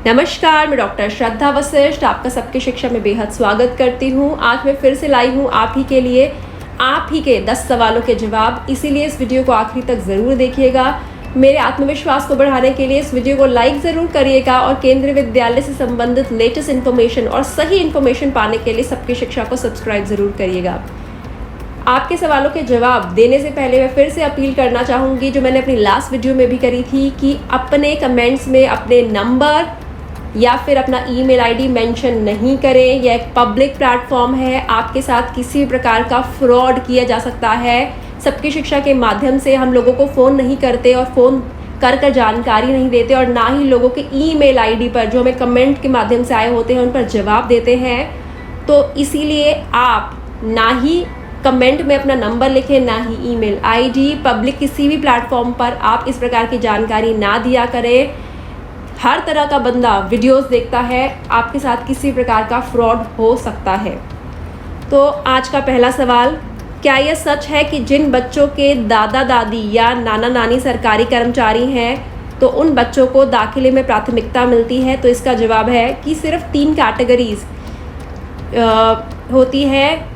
नमस्कार, मैं डॉक्टर श्रद्धा वशिष्ठ आपका सबकी शिक्षा में बेहद स्वागत करती हूँ। आज मैं फिर से लाई हूँ आप ही के लिए आप ही के 10 सवालों के जवाब। इसीलिए इस वीडियो को आखिरी तक ज़रूर देखिएगा। मेरे आत्मविश्वास को बढ़ाने के लिए इस वीडियो को लाइक ज़रूर करिएगा और केंद्रीय विद्यालय से संबंधित लेटेस्ट इन्फॉर्मेशन और सही इन्फॉर्मेशन पाने के लिए सबकी शिक्षा को सब्सक्राइब ज़रूर करिएगा। आपके सवालों के जवाब देने से पहले मैं फिर से अपील करना चाहूँगी, जो मैंने अपनी लास्ट वीडियो में भी करी थी, कि अपने कमेंट्स में अपने नंबर या फिर अपना ईमेल आईडी मेंशन नहीं करें। यह एक पब्लिक प्लेटफॉर्म है, आपके साथ किसी भी प्रकार का फ्रॉड किया जा सकता है। सबकी शिक्षा के माध्यम से हम लोगों को फ़ोन नहीं करते और फ़ोन कर जानकारी नहीं देते, और ना ही लोगों के ईमेल आईडी पर जो हमें कमेंट के माध्यम से आए होते हैं उन पर जवाब देते हैं। तो इसीलिए आप ना ही कमेंट में अपना नंबर लिखें, ना ही ईमेल आईडी। पब्लिक किसी भी प्लेटफॉर्म पर आप इस प्रकार की जानकारी ना दिया करें। हर तरह का बंदा वीडियोस देखता है, आपके साथ किसी प्रकार का फ्रॉड हो सकता है। तो आज का पहला सवाल, क्या यह सच है कि जिन बच्चों के दादा दादी या नाना नानी सरकारी कर्मचारी हैं तो उन बच्चों को दाखिले में प्राथमिकता मिलती है? तो इसका जवाब है कि सिर्फ 3 कैटेगरीज होती है।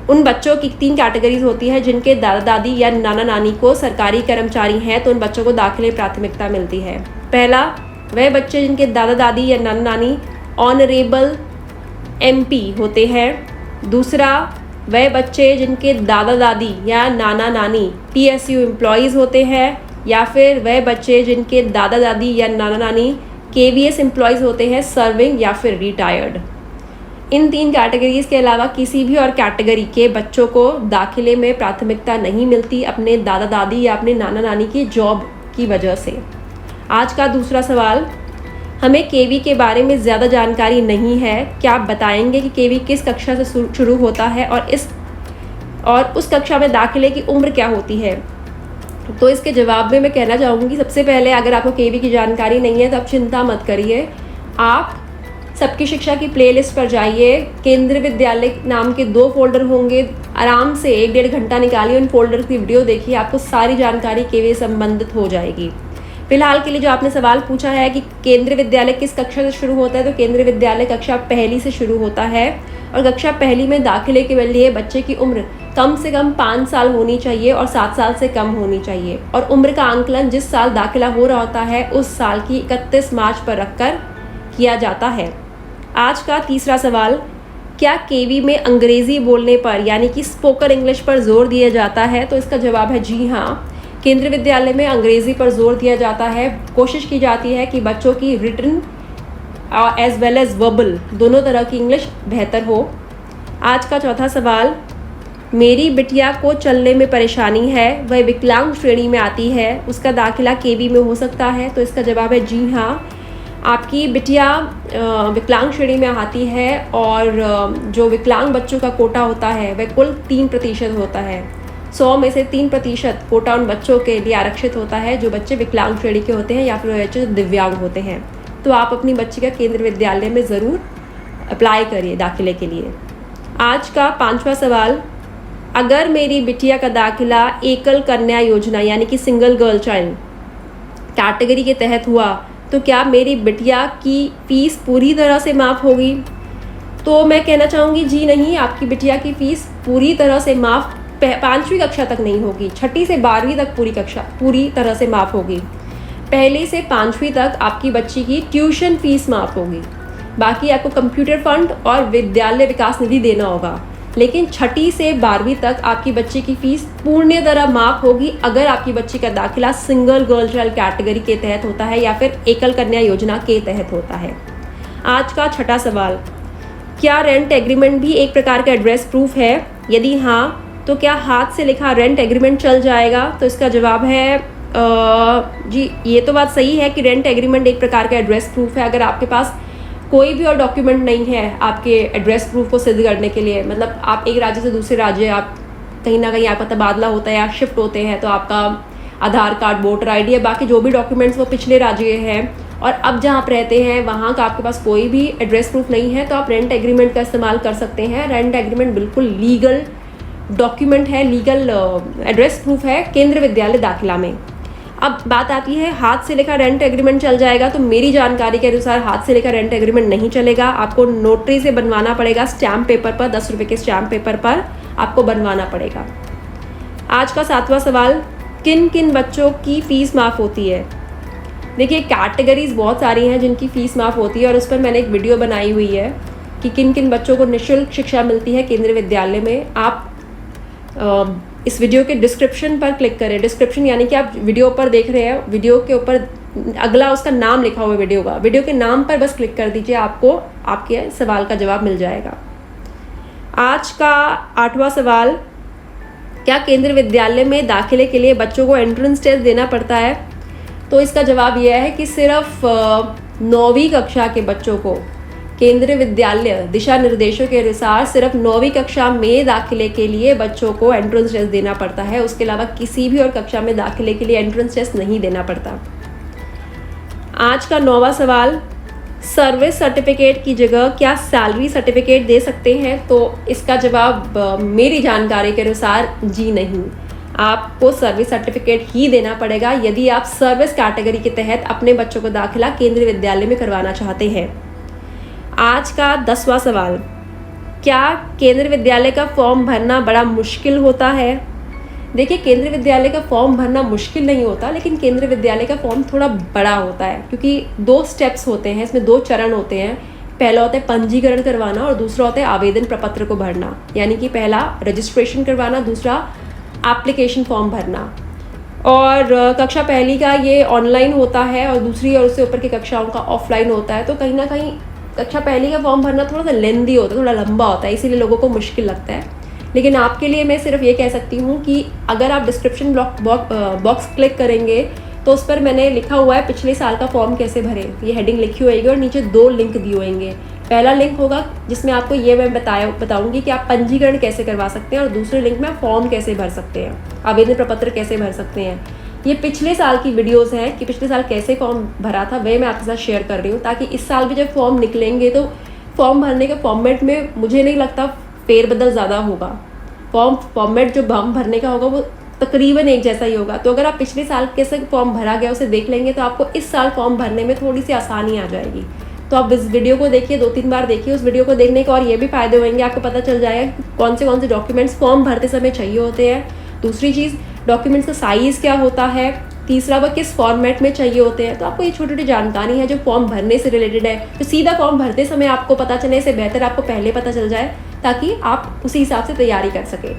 उन बच्चों की 3 कैटेगरीज होती है जिनके दादा दादी या नाना नानी को सरकारी कर्मचारी हैं, तो उन बच्चों को दाखिले प्राथमिकता मिलती है। पहला, वह बच्चे जिनके दादा दादी या नाना नानी ऑनरेबल MP होते हैं। दूसरा, वह बच्चे जिनके दादा दादी या नाना नानी PSU एम्प्लॉयज़ होते हैं। या फिर वह बच्चे जिनके दादा दादी या नाना नानी KVS एम्प्लॉयज़ होते हैं, सर्विंग या फिर रिटायर्ड। इन 3 कैटेगरीज़ के अलावा किसी भी और कैटेगरी के बच्चों को दाखिले में प्राथमिकता नहीं मिलती अपने दादा दादी या अपने नाना नानी की जॉब की वजह से। आज का दूसरा सवाल, हमें KV के बारे में ज़्यादा जानकारी नहीं है, क्या आप बताएंगे कि KV किस कक्षा से शुरू होता है और उस कक्षा में दाखिले की उम्र क्या होती है? तो इसके जवाब में मैं कहना चाहूँगी, सबसे पहले अगर आपको KV की जानकारी नहीं है तो आप चिंता मत करिए। आप सबकी शिक्षा की प्लेलिस्ट पर जाइए, केंद्रीय विद्यालय नाम के 2 फोल्डर होंगे, आराम से 1-1.5 घंटा निकालिए, उन फोल्डर की वीडियो देखिए, आपको सारी जानकारी KV संबंधित हो जाएगी। फिलहाल के लिए जो आपने सवाल पूछा है कि केंद्रीय विद्यालय किस कक्षा से शुरू होता है, तो केंद्रीय विद्यालय कक्षा 1 से शुरू होता है। और कक्षा 1 में दाखिले के लिए बच्चे की उम्र कम से कम 5 साल होनी चाहिए और 7 साल से कम होनी चाहिए। और उम्र का आंकलन जिस साल दाखिला हो रहा होता है उस साल की 31 मार्च पर रखकर किया जाता है। आज का तीसरा सवाल, क्या KV में अंग्रेज़ी बोलने पर यानी कि स्पोकन इंग्लिश पर जोर दिया जाता है? तो इसका जवाब है जी हाँ। केंद्रीय विद्यालय में अंग्रेज़ी पर जोर दिया जाता है। कोशिश की जाती है कि बच्चों की written as well as verbal दोनों तरह की इंग्लिश बेहतर हो। आज का चौथा सवाल, मेरी बिटिया को चलने में परेशानी है, वह विकलांग श्रेणी में आती है, उसका दाखिला KV में हो सकता है? तो इसका जवाब है जी हाँ। आपकी बिटिया विकलांग श्रेणी में आती है और जो विकलांग बच्चों का कोटा होता है वह कुल 3% होता है। 100 में से 3% कोटा उन बच्चों के लिए आरक्षित होता है जो बच्चे विकलांग श्रेणी के होते हैं या फिर बच्चे दिव्यांग होते हैं। तो आप अपनी बच्ची का केंद्रीय विद्यालय में ज़रूर अप्लाई करिए दाखिले के लिए। आज का 5वां सवाल, अगर मेरी बिटिया का दाखिला एकल कन्या योजना यानी कि सिंगल गर्ल चाइल्ड कैटेगरी के तहत हुआ तो क्या मेरी बिटिया की फ़ीस पूरी तरह से माफ़ होगी? तो मैं कहना चाहूँगी जी नहीं, आपकी बिटिया की फ़ीस पूरी तरह से माफ़ 5वीं कक्षा तक नहीं होगी, 6ठी से 12वीं तक पूरी तरह से माफ़ होगी। 1 से 5वीं तक आपकी बच्ची की ट्यूशन फ़ीस माफ़ होगी। बाकी आपको कंप्यूटर फंड और विद्यालय विकास निधि देना होगा, लेकिन 6ठी से 12वीं तक आपकी बच्ची की फ़ीस पूर्ण तरह माफ़ होगी अगर आपकी बच्ची का दाखिला सिंगल गर्ल चाइल्ड कैटेगरी के तहत होता है या फिर एकल कन्या योजना के तहत होता है। आज का 6ठा सवाल, क्या रेंट एग्रीमेंट भी एक प्रकार का एड्रेस प्रूफ है? यदि हाँ, तो क्या हाथ से लिखा रेंट एग्रीमेंट चल जाएगा? तो इसका जवाब है जी, ये तो बात सही है कि रेंट एग्रीमेंट एक प्रकार का एड्रेस प्रूफ है। अगर आपके पास कोई भी और डॉक्यूमेंट नहीं है आपके एड्रेस प्रूफ को सिद्ध करने के लिए, मतलब आप एक राज्य से दूसरे राज्य आप कहीं ना कहीं आपका तबादला होता है या शिफ्ट होते हैं, तो आपका आधार कार्ड, वोटर ID या बाकी जो भी डॉक्यूमेंट्स वो पिछले राज्य हैं और अब जहाँ आप रहते हैं वहाँ का आपके पास कोई भी एड्रेस प्रूफ नहीं है, तो आप रेंट एग्रीमेंट का इस्तेमाल कर सकते हैं। रेंट एग्रीमेंट बिल्कुल लीगल डॉक्यूमेंट है, लीगल एड्रेस प्रूफ है केंद्रीय विद्यालय दाखिला में। अब बात आती है हाथ से लिखा रेंट एग्रीमेंट चल जाएगा, तो मेरी जानकारी के अनुसार हाथ से लिखा रेंट एग्रीमेंट नहीं चलेगा। आपको नोटरी से बनवाना पड़ेगा, स्टैम्प पेपर पर, 10 रुपये के स्टैम्प पेपर पर आपको बनवाना पड़ेगा। आज का 7वां सवाल, किन किन बच्चों की फ़ीस माफ़ होती है? देखिए, कैटेगरीज बहुत सारी हैं जिनकी फ़ीस माफ़ होती है और उस पर मैंने एक वीडियो बनाई हुई है कि किन किन बच्चों को निःशुल्क शिक्षा मिलती है केंद्रीय विद्यालय में। आप इस वीडियो के डिस्क्रिप्शन पर क्लिक करें। डिस्क्रिप्शन यानी कि आप वीडियो पर देख रहे हैं, वीडियो के ऊपर अगला उसका नाम लिखा हुआ है वीडियो का, वीडियो के नाम पर बस क्लिक कर दीजिए, आपको आपके सवाल का जवाब मिल जाएगा। आज का 8वां सवाल, क्या केंद्रीय विद्यालय में दाखिले के लिए बच्चों को एंट्रेंस टेस्ट देना पड़ता है? तो इसका जवाब यह है कि सिर्फ 9वीं कक्षा के बच्चों को केंद्रीय विद्यालय दिशा निर्देशों के अनुसार सिर्फ 9वीं कक्षा में दाखिले के लिए बच्चों को एंट्रेंस टेस्ट देना पड़ता है। उसके अलावा किसी भी और कक्षा में दाखिले के लिए एंट्रेंस टेस्ट नहीं देना पड़ता। आज का 9वां सवाल, सर्विस सर्टिफिकेट की जगह क्या सैलरी सर्टिफिकेट दे सकते हैं? तो इसका जवाब मेरी जानकारी के अनुसार जी नहीं। आपको सर्विस सर्टिफिकेट ही देना पड़ेगा यदि आप सर्विस कैटेगरी के तहत अपने बच्चों को दाखिला केंद्रीय विद्यालय में करवाना चाहते हैं। आज का 10वां सवाल, क्या केंद्रीय विद्यालय का फॉर्म भरना बड़ा मुश्किल होता है? देखिए, केंद्रीय विद्यालय का फॉर्म भरना मुश्किल नहीं होता, लेकिन केंद्रीय विद्यालय का फॉर्म थोड़ा बड़ा होता है क्योंकि 2 स्टेप्स होते हैं, इसमें 2 चरण होते हैं। पहला होता है पंजीकरण करवाना और दूसरा होता है आवेदन प्रपत्र को भरना, यानी कि पहला रजिस्ट्रेशन करवाना, दूसरा एप्लीकेशन फॉर्म भरना। और कक्षा पहली का ये ऑनलाइन होता है और दूसरी और उससे ऊपर की कक्षाओं का ऑफलाइन होता है। तो कहीं ना कहीं कक्षा पहली का फॉर्म भरना थोड़ा सा लेंदी होता है, थोड़ा लंबा होता है, इसीलिए लोगों को मुश्किल लगता है। लेकिन आपके लिए मैं सिर्फ ये कह सकती हूँ कि अगर आप डिस्क्रिप्शन बॉक्स क्लिक करेंगे तो उस पर मैंने लिखा हुआ है पिछले साल का फॉर्म कैसे भरें, ये हेडिंग लिखी होगी और नीचे 2 लिंक दिए होंगे। पहला लिंक होगा जिसमें आपको ये मैं बताऊंगी कि आप पंजीकरण कैसे करवा सकते हैं और दूसरे लिंक में आप फॉर्म कैसे भर सकते हैं, आवेदन प्रपत्र कैसे भर सकते हैं। ये पिछले साल की वीडियोस हैं कि पिछले साल कैसे फॉर्म भरा था, वह मैं आपके साथ शेयर कर रही हूँ ताकि इस साल भी जब फॉर्म निकलेंगे तो फॉर्म भरने के फॉर्मेट में मुझे नहीं लगता फेरबदल ज़्यादा होगा। फॉर्मेट जो फॉर्म भरने का होगा वो तकरीबन एक जैसा ही होगा। तो अगर आप पिछले साल कैसे फॉर्म भरा गया उसे देख लेंगे तो आपको इस साल फॉर्म भरने में थोड़ी सी आसानी आ जाएगी। तो आप इस वीडियो को देखिए, 2-3 बार देखिए। उस वीडियो को देखने के और ये भी फ़ायदे होंगे, आपको पता चल जाएगा कि कौन से डॉक्यूमेंट्स फॉर्म भरते समय चाहिए होते हैं। दूसरी चीज़, डॉक्यूमेंट्स का साइज़ क्या होता है। तीसरा, वह किस फॉर्मेट में चाहिए होते हैं। तो आपको ये छोटी छोटी जानकारी है जो फॉर्म भरने से रिलेटेड है, तो सीधा फॉर्म भरते समय आपको पता चले, इससे बेहतर आपको पहले पता चल जाए ताकि आप उसी हिसाब से तैयारी कर सकें।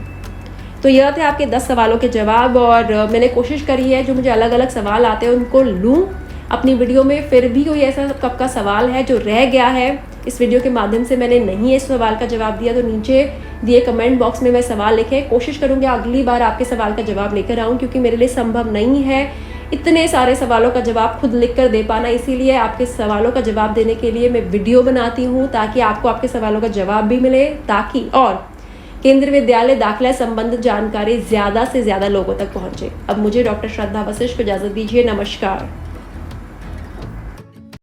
तो यह थे आपके 10 सवालों के जवाब और मैंने कोशिश करी है जो मुझे अलग अलग सवाल आते हैं उनको लूँ अपनी वीडियो में। फिर भी कोई ऐसा आपका सवाल है जो रह गया है, इस वीडियो के माध्यम से मैंने नहीं इस सवाल का जवाब दिया, तो नीचे दिए कमेंट बॉक्स में मैं सवाल लिखे। कोशिश करूँगी अगली बार आपके सवाल का जवाब लेकर आऊँ, क्योंकि मेरे लिए संभव नहीं है इतने सारे सवालों का जवाब खुद लिख कर दे पाना। इसीलिए आपके सवालों का जवाब देने के लिए मैं वीडियो बनाती हूँ ताकि आपको आपके सवालों का जवाब भी मिले, ताकि और केंद्रीय विद्यालय दाखिला संबंधित जानकारी ज़्यादा से ज़्यादा लोगों तक पहुँचे। अब मुझे डॉक्टर श्रद्धा वशिष्ठ को इजाज़त दीजिए। नमस्कार।